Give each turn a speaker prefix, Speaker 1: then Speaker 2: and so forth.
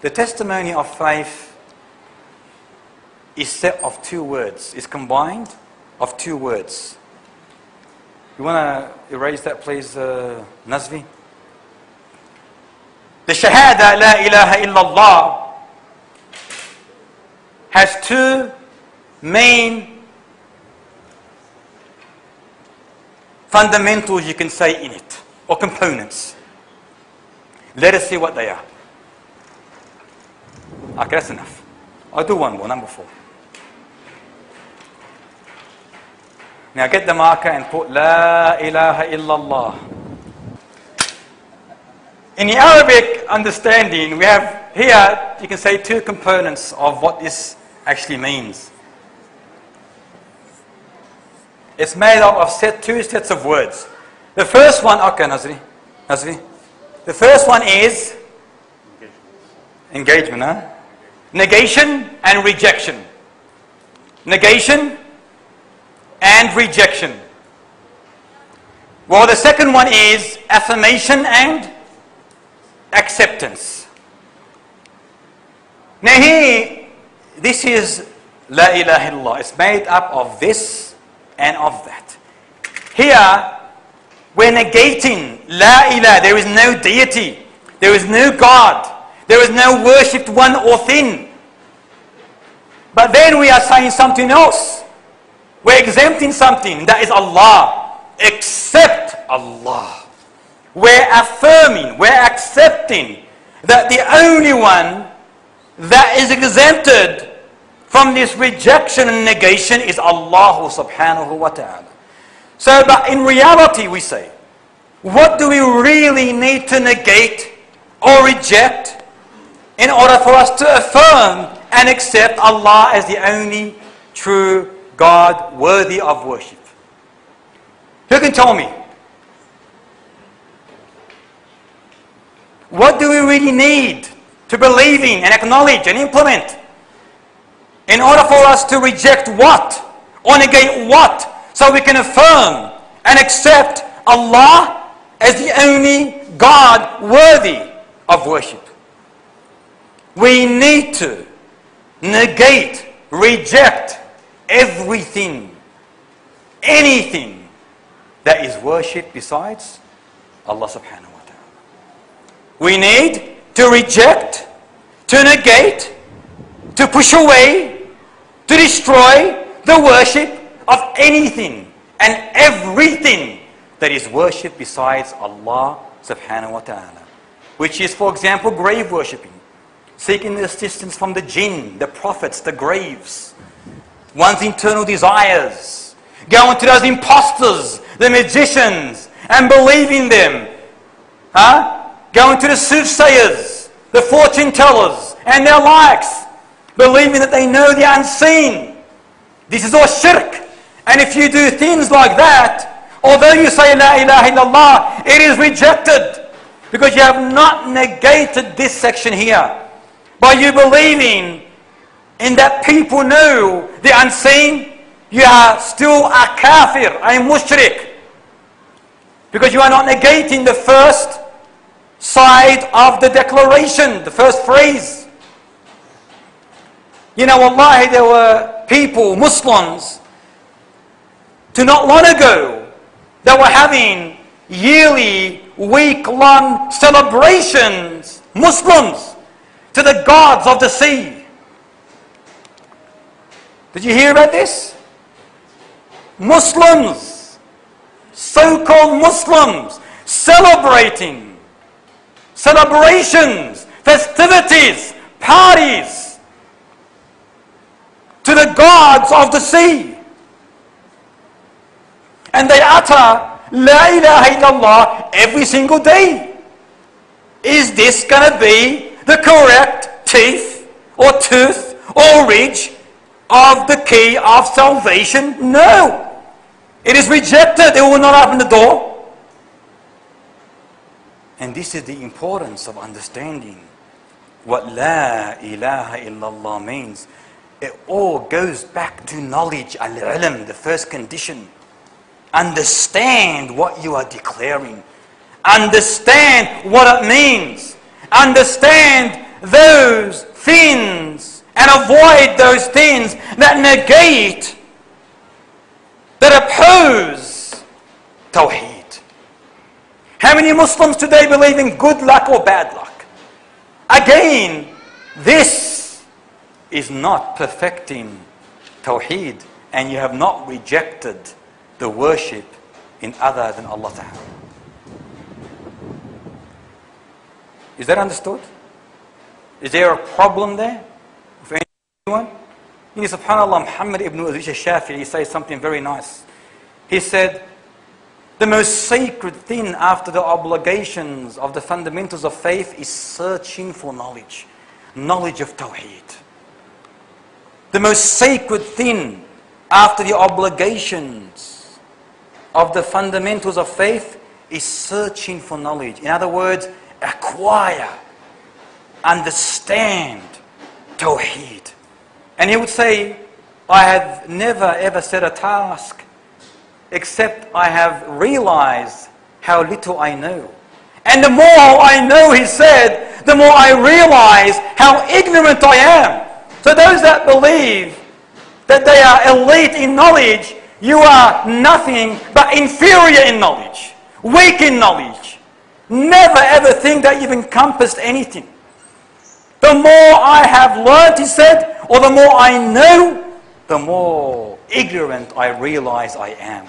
Speaker 1: The testimony of faith is set of two words. It's combined of two words. You want to erase that, please, Nazvi? The Shahada, la ilaha illallah, has two main fundamentals, you can say, in it, or components. Let us see what they are. Okay, that's enough. I'll do one more, number 4. Now get the marker and put La ilaha illallah. In the Arabic understanding, we have here, you can say, two components of what this actually means. It's made up of two sets of words. The first one, okay, Nazri. The first one is engagement, huh? Negation and rejection. Negation and rejection. Well, the second one is affirmation and acceptance. Now here, this is La ilaha illallah. It's made up of this and of that. Here, we're negating La ilaha. There is no deity. There is no God. There is no worshipped one or thing. But then we are saying something else. We're exempting something, that is Allah. Except Allah. We're affirming, we're accepting that the only one that is exempted from this rejection and negation is Allah subhanahu wa ta'ala. So, but in reality we say, what do we really need to negate or reject in order for us to affirm and accept Allah as the only true God worthy of worship? Who can tell me? What do we really need to believe in and acknowledge and implement in order for us to reject what or negate what, so we can affirm and accept Allah as the only God worthy of worship? We need to negate, reject everything, anything that is worshipped besides Allah subhanahu wa ta'ala. We need to reject, to negate, to push away, to destroy the worship of anything and everything that is worshipped besides Allah subhanahu wa ta'ala. Which is, for example, grave worshipping. Seeking assistance from the jinn, the prophets, the graves. One's internal desires. Going to those imposters, the magicians, and believing them. Going to the soothsayers, the fortune tellers, and their likes. Believing that they know the unseen. This is all shirk. And if you do things like that, although you say La ilaha illallah, it is rejected. Because you have not negated this section here. By you believing in that people know the unseen, you are still a kafir, a mushrik. Because you are not negating the first side of the declaration, the first phrase. You know, wallahi, there were people, Muslims, to not long ago, that were having yearly, week-long celebrations, Muslims, to the gods of the sea. Did you hear about this? Muslims, so-called Muslims, celebrating, celebrations, festivities, parties, to the gods of the sea. And they utter La ilaha illallah every single day. Is this going to be the correct teeth or tooth or ridge of the key of salvation? No. It is rejected. It will not open the door. And this is the importance of understanding what La ilaha illallah means. It all goes back to knowledge, al-ilm, the first condition. Understand what you are declaring. Understand what it means. Understand those things and avoid those things that negate, that oppose Tawheed. How many Muslims today believe in good luck or bad luck? Again, this is not perfecting Tawheed, and you have not rejected the worship in other than Allah Ta'ala. Is that understood? Is there a problem there for anyone? You know, subhanAllah, Muhammad ibn al-Shafi'i says something very nice. He said, the most sacred thing after the obligations of the fundamentals of faith is searching for knowledge. Knowledge of Tawheed. The most sacred thing after the obligations of the fundamentals of faith is searching for knowledge. In other words, acquire, understand Tawheed. And he would say, I have never ever set a task except I have realized how little I know. And the more I know, he said, the more I realize how ignorant I am. So those that believe that they are elite in knowledge, you are nothing but inferior in knowledge, weak in knowledge. Never ever think that you've encompassed anything. The more I have learned, he said, or the more I know, the more ignorant I realize I am.